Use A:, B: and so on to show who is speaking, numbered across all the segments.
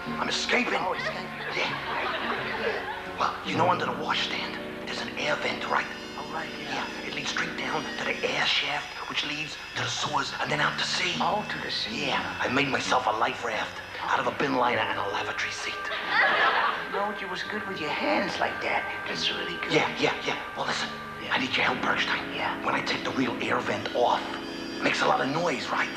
A: I'm escaping.
B: Oh, escaping.
A: Yeah. Well, you know, under the washstand, there's an air vent, right?
B: Oh, right,
A: Yeah, it leads straight down to the air shaft, which leads to the sewers and then out to sea.
B: Oh, to the sea.
A: Yeah, I made myself a life raft out of a bin liner and a lavatory seat.
B: You know, you was good with your hands like that. That's really good.
A: Yeah. Well, listen, I need your help, Bergstein.
B: Yeah.
A: When I take the real air vent off, it makes a lot of noise, right?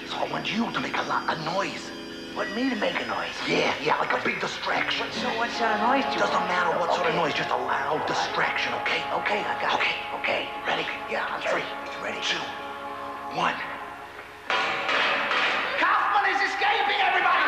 A: So I want you to make a lot of noise.
B: Want me to make a noise?
A: Yeah, like a big distraction.
B: So what sort of noise do you
A: Doesn't
B: want?
A: matter what sort of noise, just a loud distraction, okay?
B: Okay, I got it. Okay.
A: Ready?
B: Yeah, I'm
A: 3,
B: ready.
A: 2, 1.
B: Kaufman is escaping, everybody!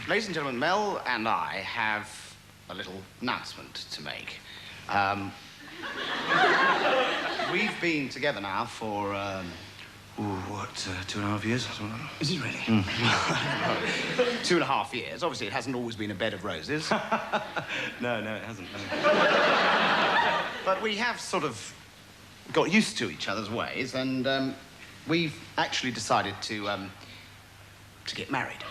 C: Ladies and gentlemen, Mel and I have a little announcement to make. We've been together now for,
A: 2.5 years?
C: Is it really? 2.5 years. Obviously, it hasn't always been a bed of roses.
A: No, it hasn't. No.
C: But we have sort of got used to each other's ways, and we've actually decided to get married.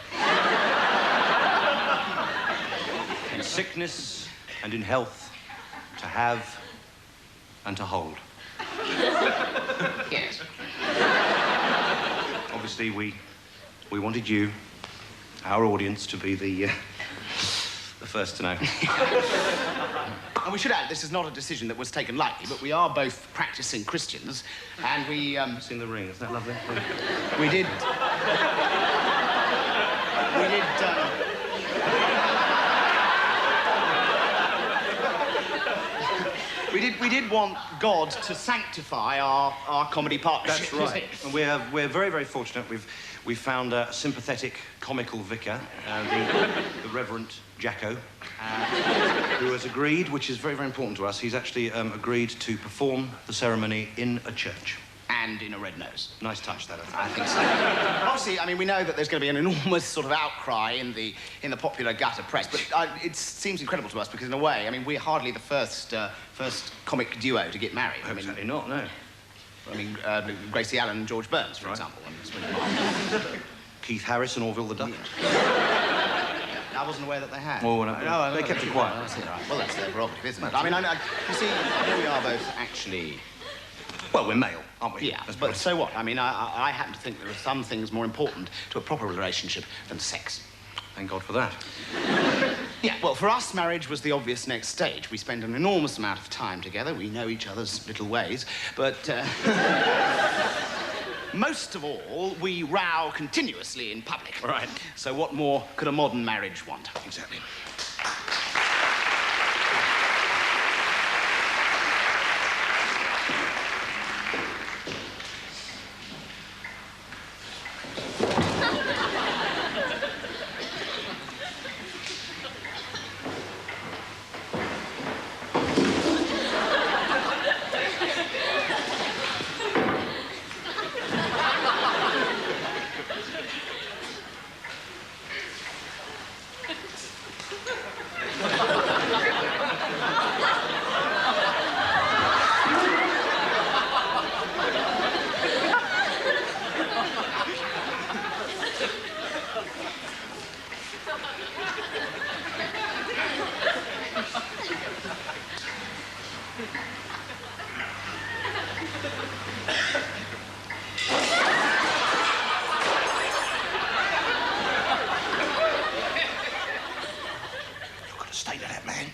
D: In sickness and in health, to have and to hold.
C: Yes.
D: Obviously, we wanted you, our audience, to be the first to know.
C: And we should add, this is not a decision that was taken lightly, but we are both practicing Christians, and we,
D: It's in the ring, isn't that lovely?
C: we did... We did want God to sanctify our comedy partnership.
D: That's right. And we're very, very fortunate. We've found a sympathetic, comical vicar, the Reverend Jacko, who has agreed, which is very, very important to us, he's actually agreed to perform the ceremony in a church.
C: And in a red nose.
D: Nice touch, that,
C: I think so. Obviously, I mean, we know that there's going to be an enormous sort of outcry in the popular gutter press, but it seems incredible to us because, in a way, I mean, we're hardly the first comic duo to get married. I mean,
D: Absolutely not, no.
C: I mean, Gracie Allen and George Burns, for example.
D: Keith Harris and Orville the Duck.
C: I wasn't aware that they had.
D: Oh, no, they kept it quiet.
C: That's it, right. Well, that's their prerogative, isn't it? I mean, you see, here we are both actually...
D: Well, we're male, aren't we?
C: Yeah, but so what? I mean, I happen to think there are some things more important to a proper relationship than sex.
D: Thank God for that.
C: Yeah, well, for us, marriage was the obvious next stage. We spend an enormous amount of time together. We know each other's little ways, but... most of all, we row continuously in public.
D: Right.
C: So what more could a modern marriage want?
D: Exactly. State of that man.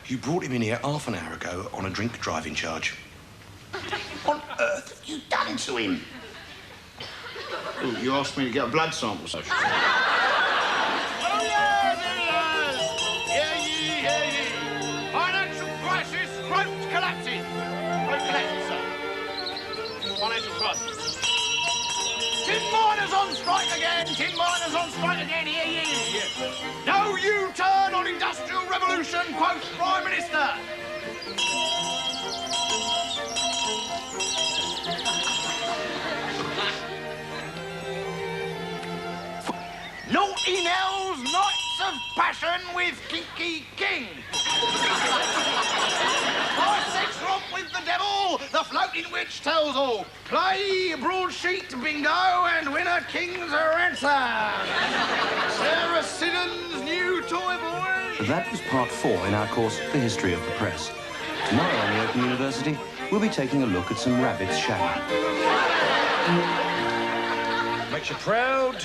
D: You brought him in here half an hour ago on a drink driving charge. What on earth have you done to him?
C: Oh, you asked me to get a blood sample, so...
E: Financial crisis, growth collapsing. Growth collapsing, sir. Financial crisis. Tin miners on strike again. Tin miners on strike again. Here. No U-turn on industrial revolution, quotes Prime Minister. Naughty Nell's Knights of of passion with Kinky King. For sex romp with the devil, the floating witch tells all. Play broadsheet bingo and win a king's ransom. Sarah Siddon's new toy boy.
D: That was part 4 in our course, The History of the Press. Tomorrow on the Open University, we'll be taking a look at some rabbits shagging. Makes you proud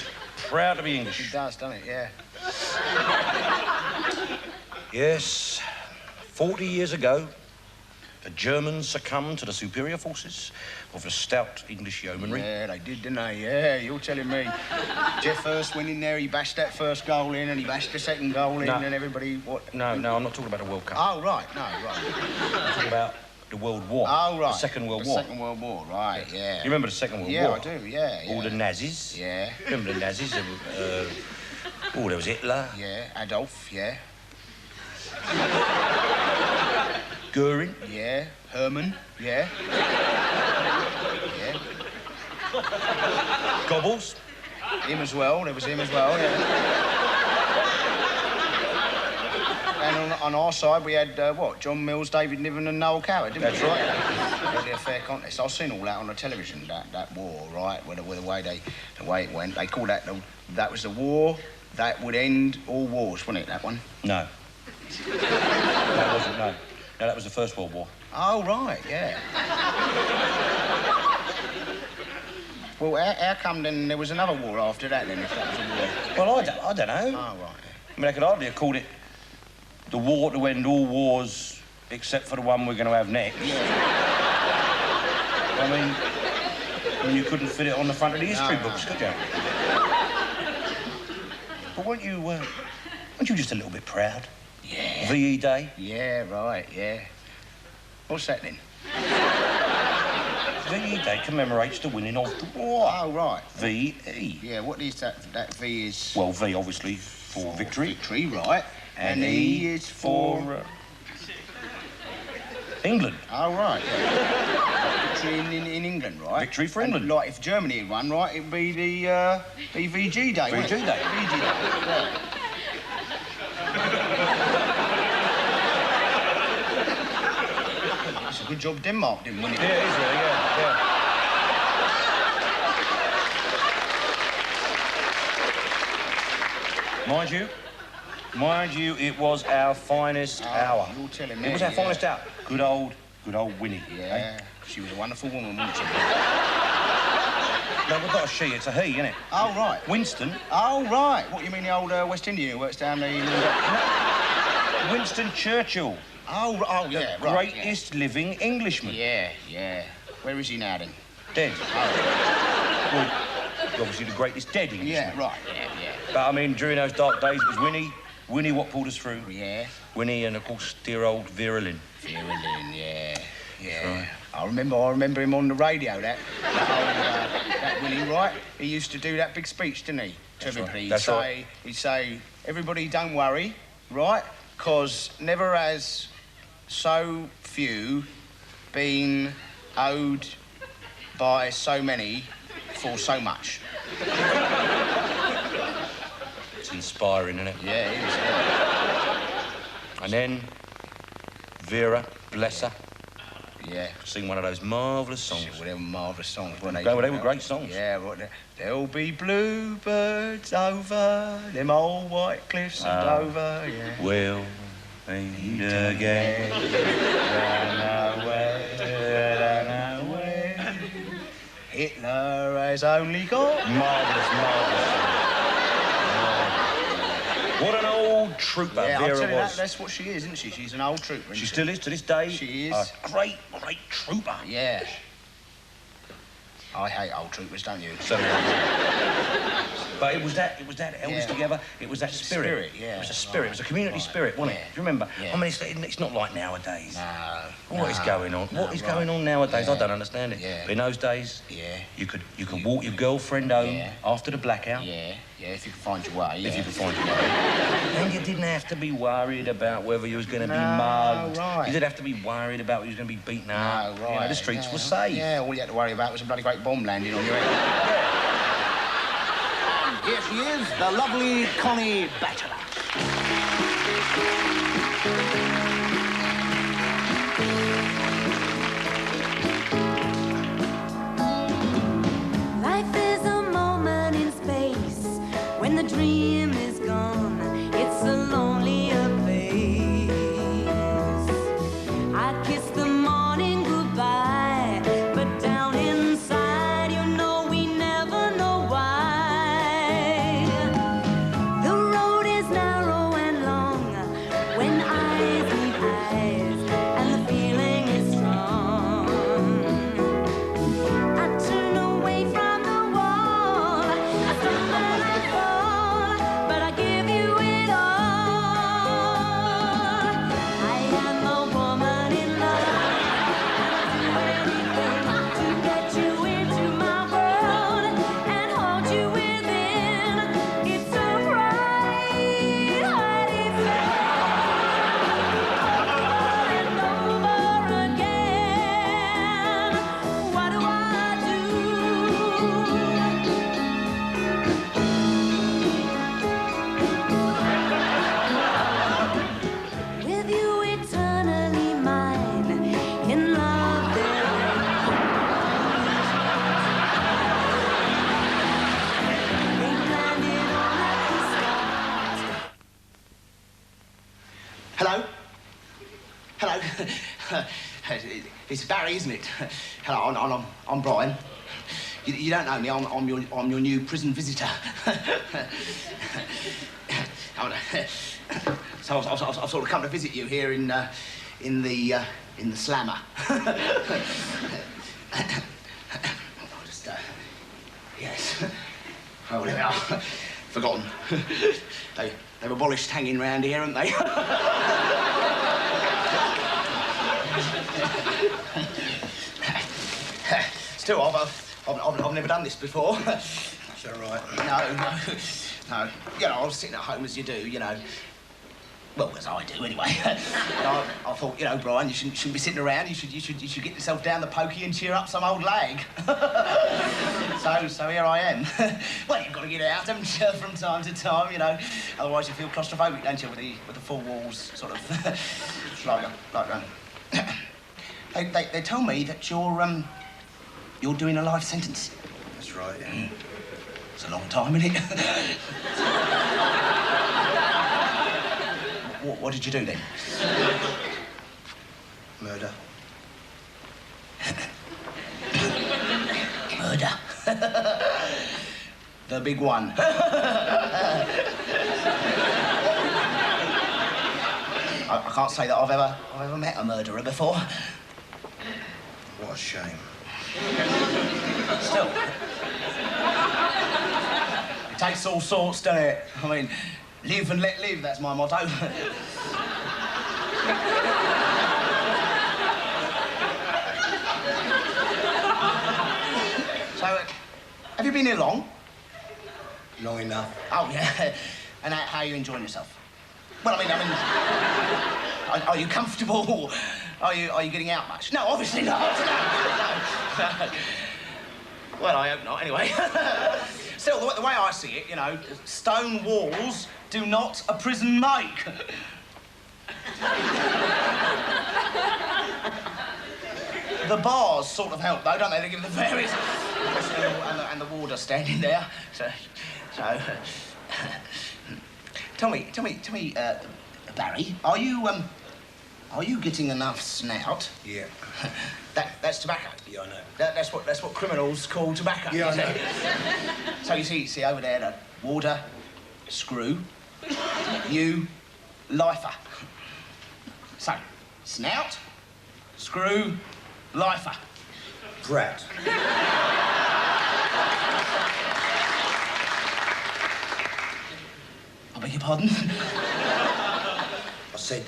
D: to be English.
C: It does, doesn't it? Yeah.
D: Yes, 40 years ago, the Germans succumbed to the superior forces of the stout English yeomanry.
C: Yeah, they did, didn't they? Yeah, you're telling me. Jeff first went in there, he bashed that first goal in, and he bashed the second goal in, and everybody, what?
D: No, I'm not talking about the World Cup.
C: Oh, right, no, right.
D: I'm talking about the World War.
C: Oh, right.
D: The Second World War.
C: The Second World War, right, yeah.
D: You remember the Second World War?
C: Yeah, I do, yeah.
D: All the Nazis.
C: Yeah.
D: Remember the Nazis? There was Hitler.
C: Yeah, Adolf, yeah.
D: Goering.
C: Yeah, Herman, yeah. Yeah.
D: Goebbels.
C: Him as well, there was him as well, yeah. And on our side, we had, what, John Mills, David Niven and Noel Coward, didn't we?
D: That's right.
C: Really a fair contest. I've seen all that on the television, that war, right, with the way it went. They called that was the war that would end all wars, wasn't it, that one?
D: No. That wasn't, no. No, that was the First World War.
C: Oh, right, yeah. Well, how come then there was another war after that, then, if that was a war?
D: Well, I don't know.
C: Oh, right, yeah.
D: I mean, I could hardly have called it the war to end all wars except for the one we're going to have next.
C: Yeah.
D: I mean, you couldn't fit it on the front of the history books, could you? But weren't you just a little bit proud?
C: Yeah.
D: VE Day?
C: Yeah, right, yeah. What's that, then?
D: VE Day commemorates the winning of the war.
C: Oh, right.
D: VE.
C: Yeah, what is that? That V is...
D: Well, V, obviously, for victory.
C: Victory, right.
D: And E is for... England.
C: Oh, right. Yeah. Victory in England, right?
D: Victory for
C: And,
D: England.
C: like, if Germany had won, right, it'd be the VG Day, wouldn't it?
D: VG Day.
C: VG Day, yeah. It's a good job Denmark didn't win it.
D: Yeah, it is really, yeah. Mind you, it was our finest hour.
C: You're telling me,
D: It was our
C: yeah.
D: finest hour. Good old Winnie.
C: Yeah, she was a wonderful woman, wasn't she?
D: No, we've got a she, it's a he, isn't it?
C: Oh, right.
D: Winston.
C: Oh, right. What, you mean the old West Indian who works down the...
D: Winston Churchill.
C: Oh, yeah, right.
D: Greatest living Englishman.
C: Yeah, yeah. Where is he now, then?
D: Dead. Well, obviously the greatest dead Englishman.
C: Yeah, right, yeah.
D: But, I mean, during those dark days, it was Winnie what pulled us through.
C: Yeah.
D: Winnie and, of course, dear old Vera Lynn.
C: Vera Lynn, yeah.
D: Right.
C: I remember him on the radio, that Willie, right? He used to do that big speech, didn't he? To everybody.
D: Right.
C: He'd say, everybody don't worry, right? Because never has so few been owed by so many for so much.
D: It's inspiring, isn't it?
C: Yeah, it is, yeah.
D: And then Vera, bless her,
C: Yeah.
D: sing one of those marvellous songs.
C: Well, they were marvellous songs, weren't they?
D: They were great songs.
C: Yeah, well, there'll be bluebirds over them old white cliffs of Dover, yeah.
D: We'll meet again.
C: Run away. Hitler has only got...
D: Marvellous. What an old trooper
C: Yeah,
D: Vera
C: I'll tell you
D: was.
C: that's what she is, isn't she? She's an old trooper, isn't
D: She still is to this day.
C: She is.
D: A great trooper.
C: Yeah. I hate old troopers, don't you?
D: So, but it was that held us
C: Yeah.
D: together. It was that spirit.
C: Yeah.
D: It was a spirit. It was a community spirit, wasn't it?
C: Yeah.
D: Do you remember?
C: Yeah.
D: I mean, it's not like nowadays.
C: No.
D: What is going on? What is going on nowadays?
C: Yeah.
D: I don't understand it.
C: Yeah.
D: But in those days,
C: Yeah.
D: you could walk your girlfriend home
C: Yeah.
D: after the blackout.
C: Yeah, if you can find your way, yeah.
D: If you could find your way. And you didn't have to be worried about whether you was going to be mugged.
C: right.
D: You didn't have to be worried about whether you was going to be beaten up.
C: No, right.
D: You know, the streets were safe.
C: Yeah, all you had to worry about was a bloody great bomb landing on your head.
A: Here she is, the lovely Connie Batchelor.
F: Life is a moment in space. When the dream is gone, it's a lonelier place. I kiss the morning goodbye, but down inside, you know we never know why. The road is narrow and long when eyes meet eyes, and the feeling is strong. I turn away from the wall, I stumble and fall, but I give you it all. I am a woman in love, and I'll do anything to get you into my world and hold you within. It's a bright, hiding and over again. What do I do? With you eternally mine, in love there they planned it all at the start.
C: Hello? Hello? It's Barry, isn't it? Hello, I'm Brian. You don't know me, I'm your new prison visitor. So I've sort of come to visit you here in the slammer. I'll just, yes. Oh, there we are. Forgotten. They've abolished hanging round here, haven't they? Still, I've never done this before.
D: Is that right?
C: No. You know, I was sitting at home as you do, you know. Well, as I do, anyway. And I thought, you know, Brian, you shouldn't be sitting around. You should get yourself down the pokey and cheer up some old lag. So here I am. Well, you've got to get out, haven't you, from time to time, you know. Otherwise, you feel claustrophobic, don't you, with the four walls, sort of. They tell me that you're doing a life sentence.
D: That's right, yeah.
C: It's a long time, isn't it? What did you do then?
D: Murder.
C: Murder. The big one. I can't say that I've ever met a murderer before.
D: What a shame.
C: Still. It takes all sorts, doesn't it? I mean, live and let live, that's my motto. So, have you been here long?
D: Long enough.
C: Oh, yeah. And how are you enjoying yourself? Well, I mean, are you comfortable? Are you getting out much? No, obviously not. No. Well, I hope not, anyway. Still, the way I see it, you know, stone walls do not a prison make. The bars sort of help, though, don't they? They give the various... and the warder standing there. So... Tell me, Barry, are you getting enough snout?
D: Yeah.
C: That's tobacco.
D: Yeah, I know.
C: That's what criminals call tobacco.
D: Yeah, I know.
C: So you see over there, the warder, screw, you, lifer. So, snout, screw, lifer.
D: Brat.
C: I beg your pardon?
D: I said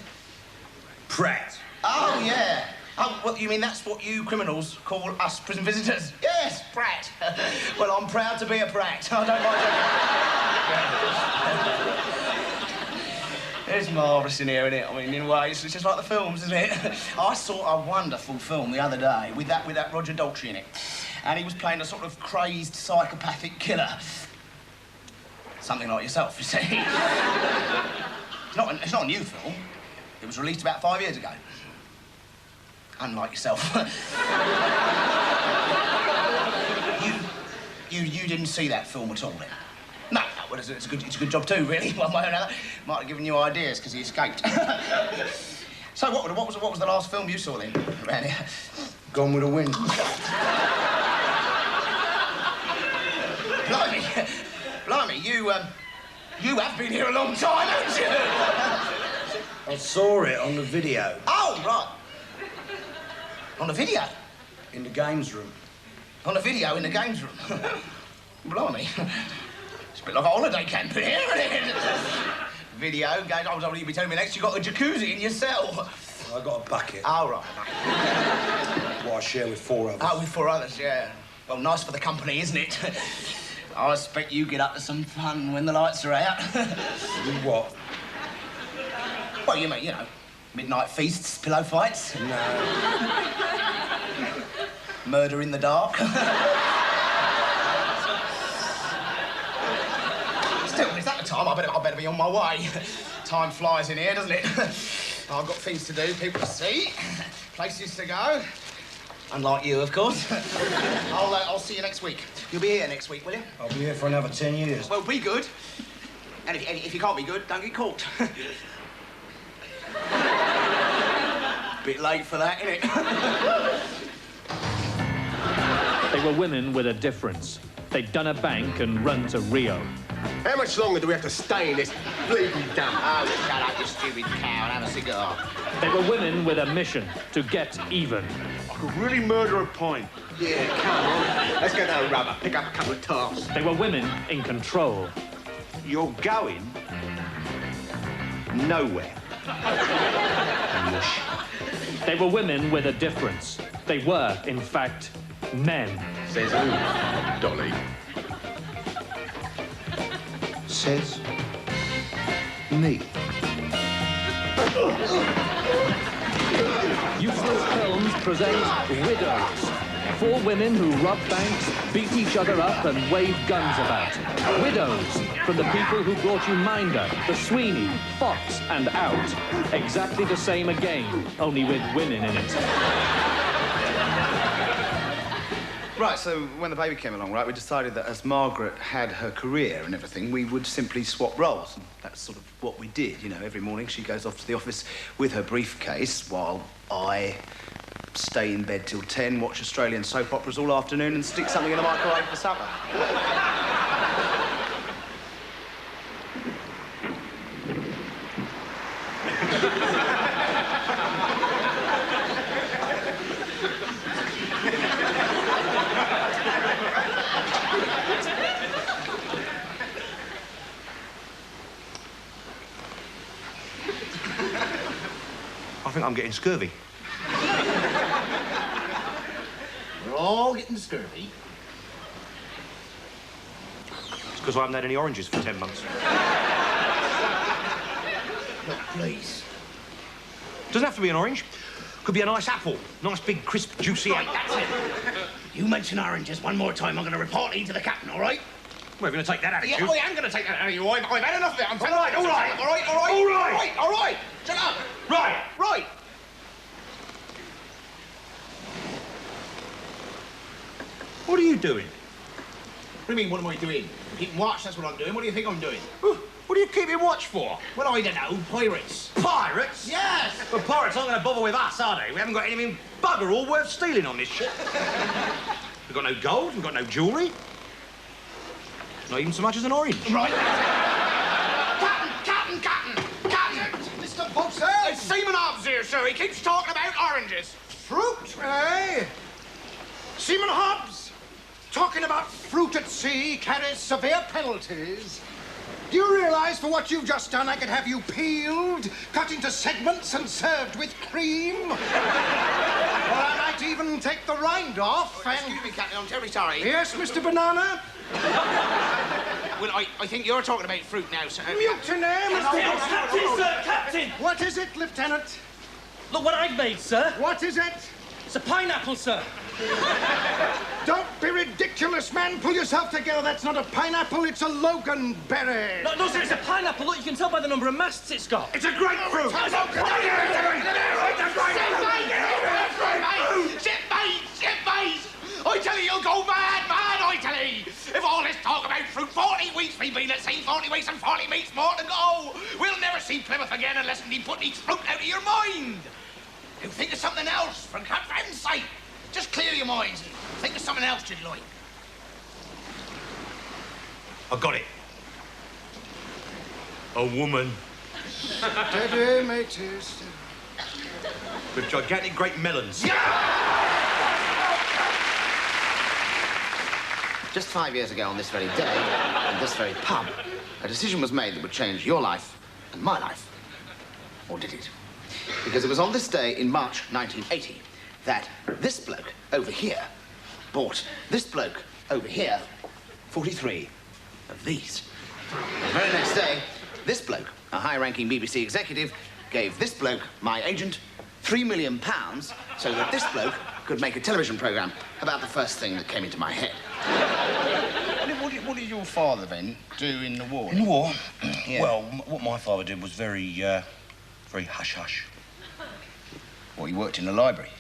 D: Pratt.
C: Oh, yeah. Oh, well, you mean that's what you criminals call us prison visitors? Yes, Pratt. Well, I'm proud to be a Pratt. I don't mind. It's marvellous in here, isn't it? I mean, in ways, it's just like the films, isn't it? I saw a wonderful film the other day with that Roger Daltrey in it. And he was playing a sort of crazed psychopathic killer. Something like yourself, you see. It's not a new film. It was released about 5 years ago. Unlike yourself. You didn't see that film at all, then? No, well, it's a good job too, really. One way or another. Might have given you ideas because he escaped. So what was the last film you saw then, around here?
G: Gone with the Wind.
C: Blimey, you have been here a long time, haven't you?
G: I saw it on the video.
C: Oh, right. On the video?
G: In the games room.
C: On the video in the games room? Blimey. It's a bit like a holiday camp in here, isn't it? Video, games. I was only be telling me next you got a jacuzzi in your cell.
G: I got a bucket.
C: Oh, right.
G: What I share with 4 others.
C: Oh, with 4 others, yeah. Well, nice for the company, isn't it? I expect you get up to some fun when the lights are out.
G: Do what?
C: Well, you mean, midnight feasts, pillow fights.
G: No.
C: Murder in the dark. Still, it's at the time. I better be on my way. Time flies in here, doesn't it? I've got things to do, people to see, places to go. Unlike you, of course. I'll see you next week. You'll be here next week, will you?
G: I'll be here for another 10 years.
C: Well, be good. And if you can't be good, don't get caught. Bit late for that, isn't it?
H: They were women with a difference. They'd done a bank and run to Rio.
E: How much longer do we have to stay in this bleeding dump?
C: Oh, shut up, you stupid cow, and have a cigar.
H: They were women with a mission to get even.
E: I could really murder a pint. Yeah, come on. Let's go down to Rubber, pick up a couple of tarts.
H: They were women in control.
D: You're going nowhere.
H: They were women with a difference. They were, in fact, men.
E: Says who, Dolly?
G: Says me.
H: Useless Films present Widows. 4 women who rob banks, beat each other up and wave guns about. Widows, from the people who brought you Minder, The Sweeney, Fox and Out. Exactly the same again, only with women in it.
C: Right, so when the baby came along, right, we decided that as Margaret had her career and everything, we would simply swap roles. And that's sort of what we did, Every morning she goes off to the office with her briefcase while I stay in bed till 10, watch Australian soap operas all afternoon and stick something in the microwave for supper.
D: I think I'm getting scurvy.
C: We're all getting scurvy.
D: It's because I haven't had any oranges for 10 months.
C: Look, please.
D: Doesn't have to be an orange. Could be a nice apple. Nice, big, crisp, juicy apple.
C: That's it. You mention oranges one more time, I'm going to report you to the captain, all right?
D: We're going to take that attitude.
C: Yeah, I am going to take that out of you. I've had enough of it. I'm
D: all right.
C: All right. Shut up.
D: Right. What are you doing?
C: What do you mean, what am I doing? Keeping watch, that's what I'm doing. What do you think I'm doing?
D: What are you keeping watch for?
C: Well, I don't know. Pirates.
D: Pirates?
C: Yes.
D: Well, pirates aren't going to bother with us, are they? We haven't got anything bugger all worth stealing on this ship. We've got no gold, we've got no jewellery. Not even so much as an orange.
C: Right. Captain! Mr. Boxer!
E: It's Seaman Hobbs here, sir. He keeps talking about oranges.
G: Fruit, eh? Seaman Hobbs, talking about fruit at sea carries severe penalties. Do you realize for what you've just done, I could have you peeled, cut into segments and served with cream? Or I might even take the rind off and...
C: Excuse me, Captain, I'm terribly sorry.
G: Yes, Mr. Banana?
C: Well, I think you're talking about fruit now, sir.
G: Mutiny, Mr.
H: Captain, sir, Captain!
G: What is it, Lieutenant?
H: Look what I've made, sir.
G: What is it?
I: It's a pineapple, sir.
G: Don't be ridiculous, man. Pull yourself together. That's not a pineapple, it's a loganberry.
I: No, sir, it's a pineapple. Look, you can tell by the number of masts it's got.
E: It's a grapefruit. Shipmates! I tell you, you'll go mad, I tell you. If all this talk about fruit, 40 weeks we've been at sea, 40 weeks and 40 meets more to go. We'll never see Plymouth again unless you put each fruit out of your mind. You think of something else, for God's sake. Just clear your minds and think of something else you'd like.
D: I got it. A woman.
G: Steady, matey, steady.
D: With gigantic great melons.
C: Just 5 years ago on this very day, in this very pub, a decision was made that would change your life and my life. Or did it? Because it was on this day in March 1980 that this bloke over here bought this bloke over here 43 of these. The very next day, this bloke, a high-ranking BBC executive, gave this bloke, my agent, £3 million so that this bloke could make a television programme about the first thing that came into my head. What did your father, then, do in the war?
D: In the war?
C: Yeah.
D: Well, what my father did was very hush-hush.
C: Well, he worked in the library.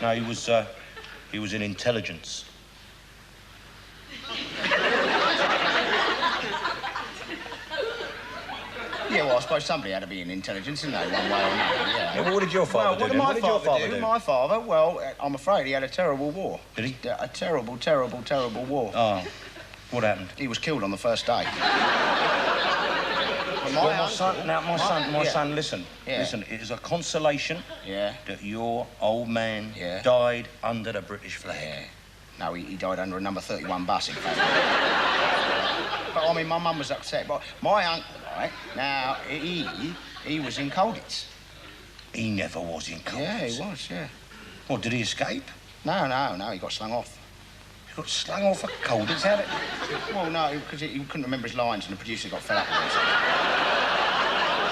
D: No, he was in intelligence.
C: Yeah, well, I suppose somebody had to be in intelligence, didn't they, one way or another, yeah.
D: What did your father do?
C: What did your father do? My father, well, I'm afraid he had a terrible war.
D: Did he?
C: A terrible, terrible, terrible war.
D: Oh, what happened?
C: He was killed on the first day.
D: My son, listen.
C: Yeah.
D: Listen, it is a consolation that your old man died under the British flag.
C: Yeah. No, he died under a number 31 bus, in fact. But, I mean, my mum was upset. But my uncle, right, now, he was in Colditz.
D: He never was in Colditz.
C: Yeah, he was, yeah.
D: What, did he escape?
C: No, he got slung off.
D: He got slung off at Colditz? How did...
C: Well, no, because he couldn't remember his lines and the producer got fed up with him.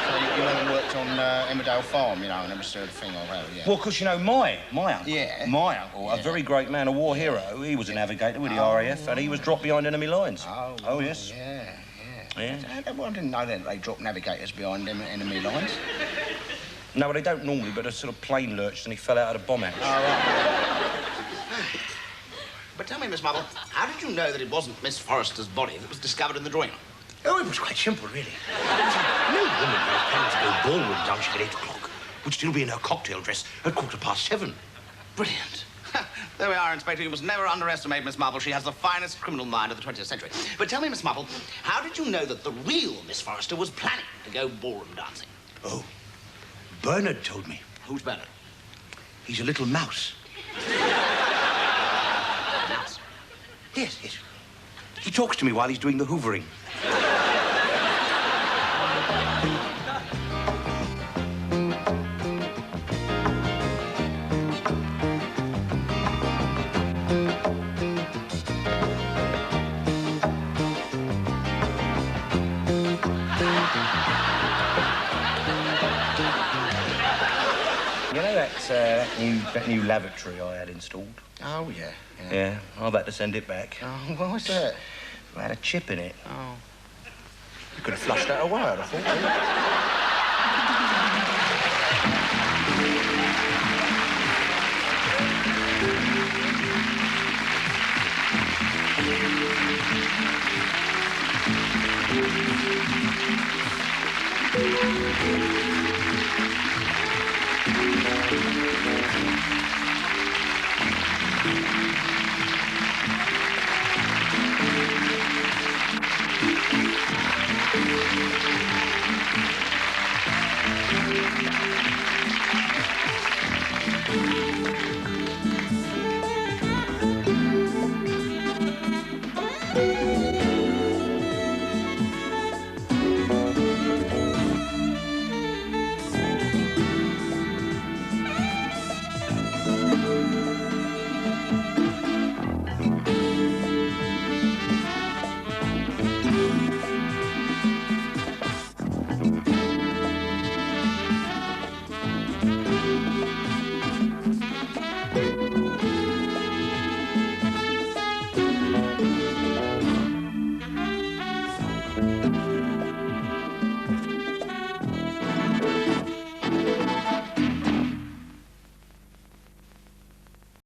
C: So he went and worked on Emmerdale Farm, you know, and never stirred a thing or whatever, yeah.
D: Well, because, you know, my uncle,
C: Yeah.
D: my uncle, a very great man, a war hero, he was a navigator with the RAF, and he was dropped behind enemy lines. Oh, yes.
C: Yeah.
D: Yeah.
C: Well, I didn't know that they dropped navigators behind enemy lines.
D: No, well, they don't normally, but a sort of plane lurched and he fell out of the bomb hatch.
C: Oh, right. But tell me, Miss Marvel, how did you know that it wasn't Miss Forrester's body that was discovered in the drawing room?
D: Oh, it was quite simple, really. No woman who was planning to go ballroom dancing at 8 o'clock would still be in her cocktail dress at 7:15.
C: Brilliant. There we are, Inspector. You must never underestimate Miss Marvel. She has the finest criminal mind of the 20th century. But tell me, Miss Marvel, how did you know that the real Miss Forrester was planning to go ballroom dancing?
D: Oh, Bernard told me.
C: Who's Bernard?
D: He's a little mouse.
C: Mouse?
D: Yes. He talks to me while he's doing the hoovering. You know that new lavatory I had installed?
C: Oh, yeah.
D: Yeah, I've had to send it back.
C: Oh, what's that?
D: It had a chip in it.
C: Oh. You could have flushed that away, I'd have thought.